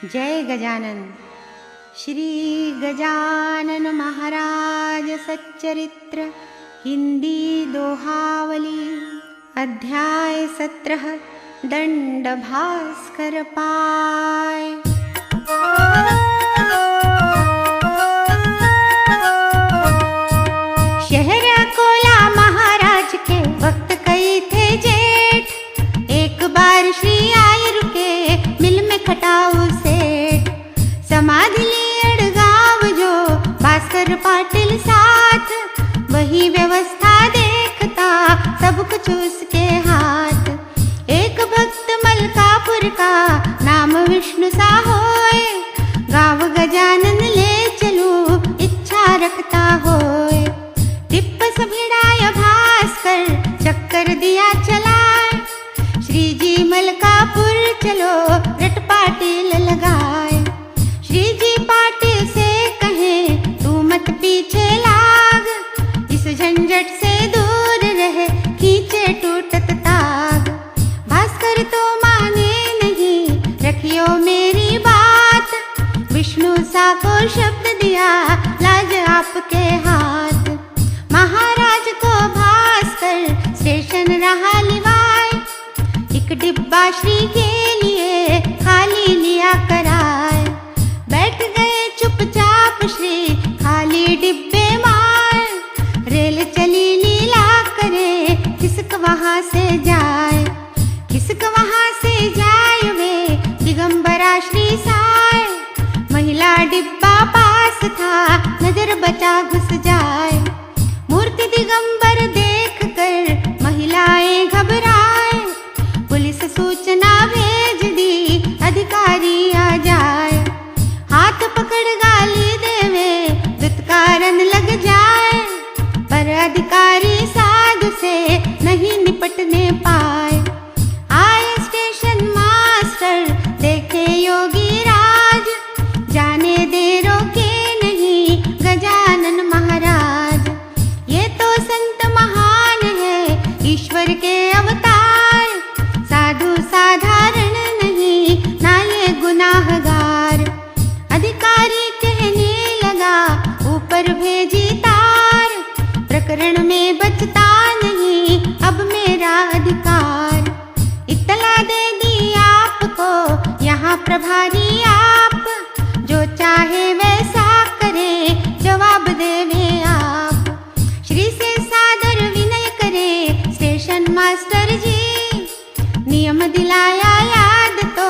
जय गजानन। श्री गजानन महाराज सच्चरित्र हिंदी दोहावली अध्याय 17 दंड भास्कर पाय। शहर अकोला महाराज के वक्त कई थे जेठ। एक बार श्री आए रुके मिल में खटाऊ सेठ। समाधि ली अड़गाव जो भास्कर पाटिल साथ, वही व्यवस्था देखता सब कुछ उसके हाथ। एक भक्त मलकापुर का नाम विष्णु सा होए, गाँव गजानन ले चलूं इच्छा रखता होए। टिप्पस भिड़ाया भास्कर चक्कर दिया चलाए, श्री जी मलकापुर चलो रट पाटिल लगाए। श्री जी पाटिल से कहे तू मत पीछे लाग, इस झंझट से दूर रहे खींचे टूटत ताग। भास्कर तो माने नहीं रखियो मेरी बात, विष्णु सा को शब्द दिया लाज आपके हाथ। महाराज को भास्कर स्टेशन रहा लिवाए, एक डिब्बा श्री के लिए खाली लिया कराए। बैठ गए चुपचाप श्री खाली डिब्बे मार, रेल चली लीला करे किसक वहां से जाए। किसक वहां से जाए वे दिगंबरा श्री साए, महिला डिब्बा पास था नजर बचा घुस जाए। मूर्ति दिगंबर देख कर महिलाएं घबराए, पुलिस सूचना भेज दी अधिकारी आ जाए। हाथ पकड़ गाली देवे दुत्कारन लग जाए, पर अधिकारी साधु से नहीं निपटने पाए। आए स्टेशन मास्टर देखे योगी राज, जाने दे रोके नहीं गजानन महाराज। ये तो संत महान है ईश्वर के अवतार, साधु साधारण नहीं ना ये गुनाहगार। अधिकारी कहने लगा ऊपर भेजी तार, प्रकरण में बचता नहीं अब मेरा अधिकार। इत्तला दे दी आपको यहाँ प्रभारी आप, जो चाहे वैसा करे जवाब देवे आप। श्री से सादर विनय करे स्टेशन मास्टर जी, नियम दिलाया याद तो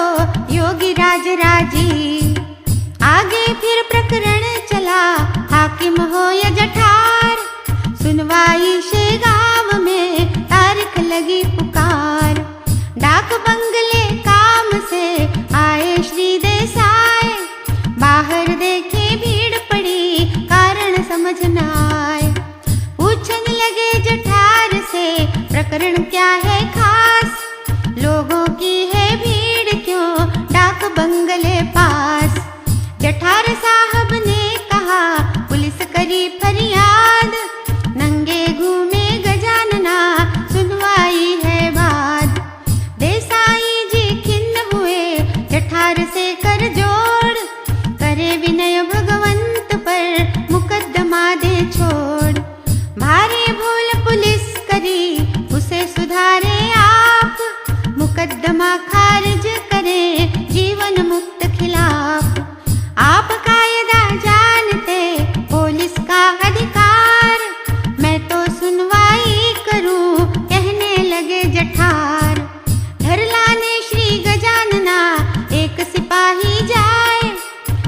योगी राज राजी। आगे फिर प्रकरण चला हाकिम हो या जठार, सुनवाई से गांव में तारीख लगी पुकार। डाक बंगले काम से आए श्री देसाई, बाहर देखे भीड़ पड़ी कारण समझ न आए। पूछने लगे जठार से प्रकरण क्या है खास, लोगों की है भीड़ क्यों डाक बंगले पास। जठार साहब ने कहा पुलिस करी फरियाद, नंगे घूमे गजानना सुनवाई है बात। देसाई जी खिन्न हुए जठार से कर जोड़, करे विनय भगवंत पर मुकद्दमा दे छोड़। भारी भूल पुलिस करी उसे सुधारे आप, मुकद्दमा खारिज करे जीवन मुक्त खिलाफ। आप कायदा जानते पुलिस का अधिकार, मैं तो सुनवाई करूं कहने लगे जठार। घर लाने श्री गजानना एक सिपाही जाए,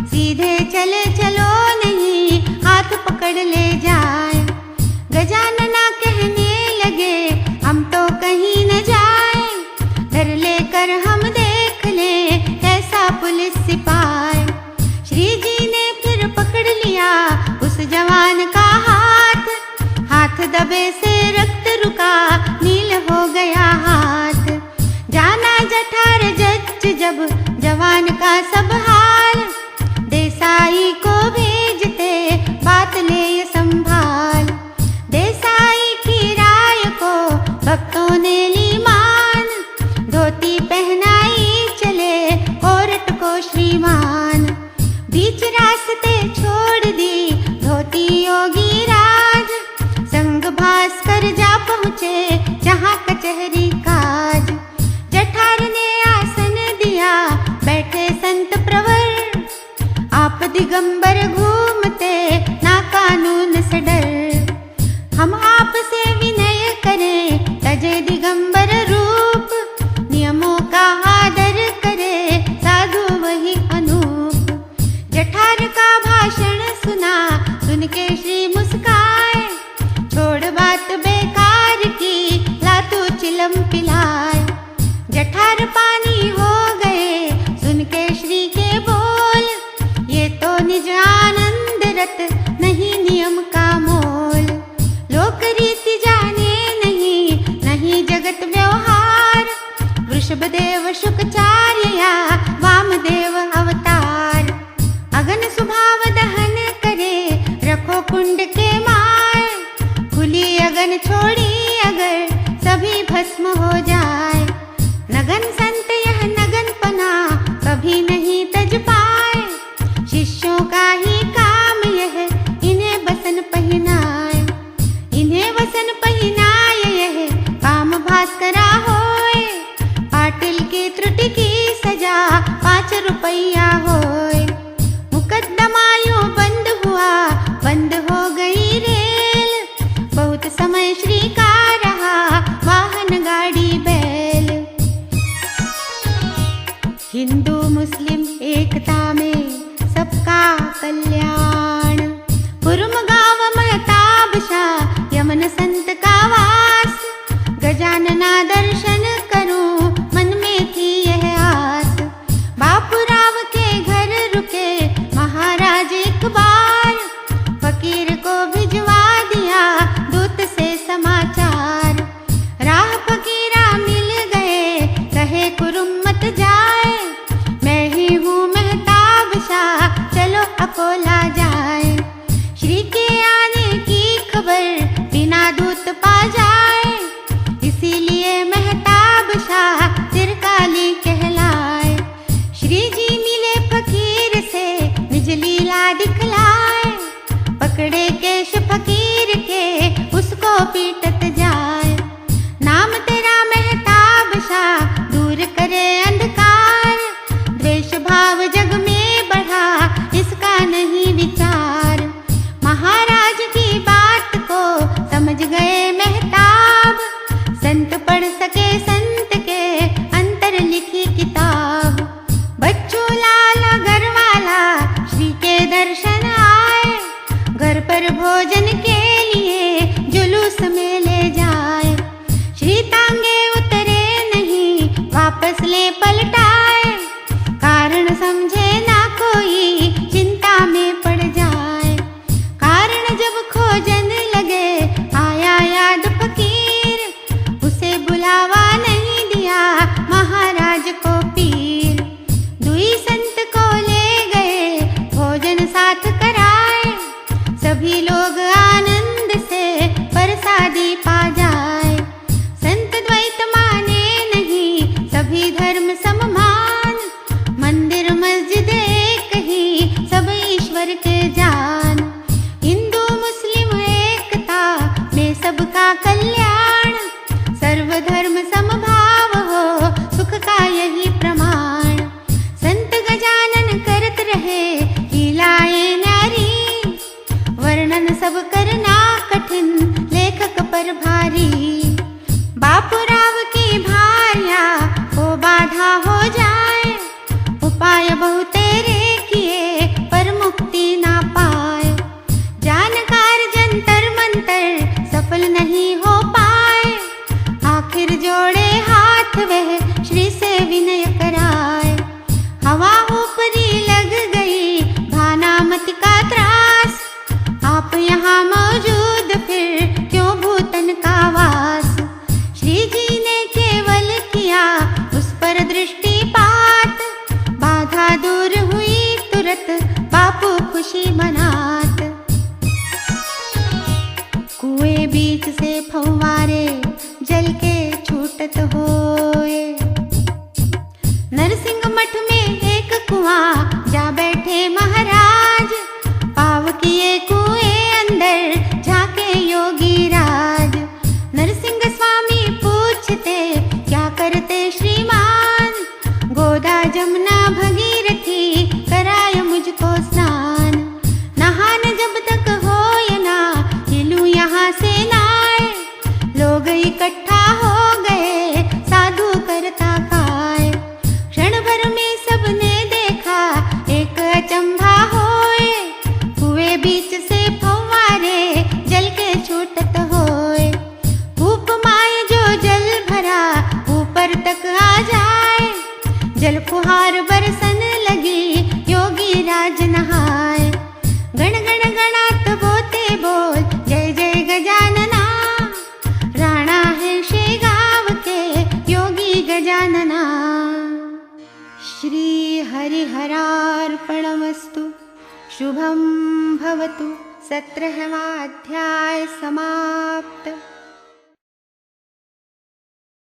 सीधे चले चलो नहीं हाथ पकड़ ले जाए। गजानना कहने लगे हम तो कहीं न जाए, घर लेकर हम देख ले कैसा पुलिस सिपाही। श्री जी ने फिर पकड़ लिया उस जवान का हाथ, हाथ दबे से रक्त रुका नील हो गया हाथ। जाना जठार जज जब जवान का सब हाल, देसाई को भेजते बात ले ये संभाल। देसाई की राय को भक्तों ने ली मान, धोती पहनाई चले कोर्ट को श्रीमान। दीवानी हो गए सुन के श्री के बोल। ये तो निज आनंद रत नहीं नियम का मोल। लोक रीति जाने नहीं, नहीं जगत व्यवहार। वृषभदेव शुक्राचार्य या वामदेव अवतार। अगन स्वभाव दहन करे रखो कुंड के माय। खुली अगन छोड़ी अगर सभी भस्म हो जाए। नगन संत यह नगन पना कभी नहीं तज पाए। शिष्यों का ही काम यह इन्हें बसन पहनाए। इन्हें वसन पहनाए यह काम भास्करा होए। पाटिल की त्रुटि की सजा 5 रुपया होए। मुकदमा यूं बंद हुआ, बंद हो गई रेल। बहुत समय श्री का रहा वाहन गाड़ी बैल। हिंदू मुस्लिम एकता में सबका कल्याण। कुर्म गाँव महताब शाह यमन संत का वास। गजानना दर्शन करूं मन में थी यह आस। बापूराव के घर रुके महाराज एक बार। फकीर को भिजवा दिया दूत से समाचार। राह फकीरा मिल गए कहे कुरुम मत जाए। मैं ही हूँ महताब शाह चलो अकोला जाए। श्री के आने की खबर बिना दूत पा जाए। इसीलिए महताब शाह चिरकाली कहलाए। श्री जी मिले फकीर से निज लीला दिखलाए। पकड़े केश फकीर के उसको पीटत जाए। नाम तेरा महताब शाह दूर करे अंधकार। द्वेष भाव जग में बढ़ा इसका नहीं विचार। महाराज की बात को समझ गए महताब। संत पढ़ सके संत के अंतर लिखी किताब। बच्चों लाल घर वाला श्री के दर्शन आए। घर पर भोजन के लिए जुलूस में ले जाए। श्री तांगे उतरे नहीं वापस ले पलटाए। कारण समझे ना कोई चिंता में पड़ जाए। कारण जब खोजन लगे आया याद फकीर। उसे बुलावा नहीं दिया महाराज को पीर। दुई संत को ले गए भोजन साथ कराए। सभी लोग आनंद से प्रसादी पा जाए। संत द्वैत माने नहीं सभी धर्म सममान। मंदिर मस्जिद एक ही सब ईश्वर के जान। हिंदू मुस्लिम एकता में सबका कल्याण। सर्वधर्म समभाव हो सुख का यही प्रमाण। संत गजानन करत रहे लीलाए नारी। वर्णन सब करना कठिन लेखक पर भारी। बापूराव की भार्या को बाधा हो जाए। उपाय बहुतेरे किए पर मुक्ति ना पाए। जानकार जंतर मंतर सफल नहीं हो पाए। आखिर जोड़े हाथ वह श्री से विनय कराए। हवा ऊपरी लग गई भानामत का त्रास। आप यहाँ मौजूद फिर क्यों भूतन का वास। श्री जी ने केवल किया उस पर दृष्टिपात। बाधा दूर हुई तुरत बापू खुशी मनात। कुएं बीच से फव्वारे जल के छूटत होए। नरसिंह मठ में एक कुआं जा बैठे महाराज। पाव किए कुएं अंदर झाके योगी राज। नरसिंह स्वामी पूछते क्या करते श्रीमान। गोदा जमुना भगीरथी कराय मुझको स्नान। नहान जब तक होए ना हिलूं यहाँ से नाए। लोग इकट्ठा हो गए साधु करता खाए। क्षण भर में सबने देखा एक अचंभा होए। कुएं बीच से फव्वारे जल के छूटत होए। उपमाय जो जल भरा ऊपर तक आ जाए। जल फुहार बरसन लगी, योगी राज नहाय। गण गण गणात बोते बोल, जय जय गजानना। राणा है शेगाव के योगी गजानना। श्री हरिहरार्पणमस्तु। शुभं भवतु। 17वां अध्याय समाप्त।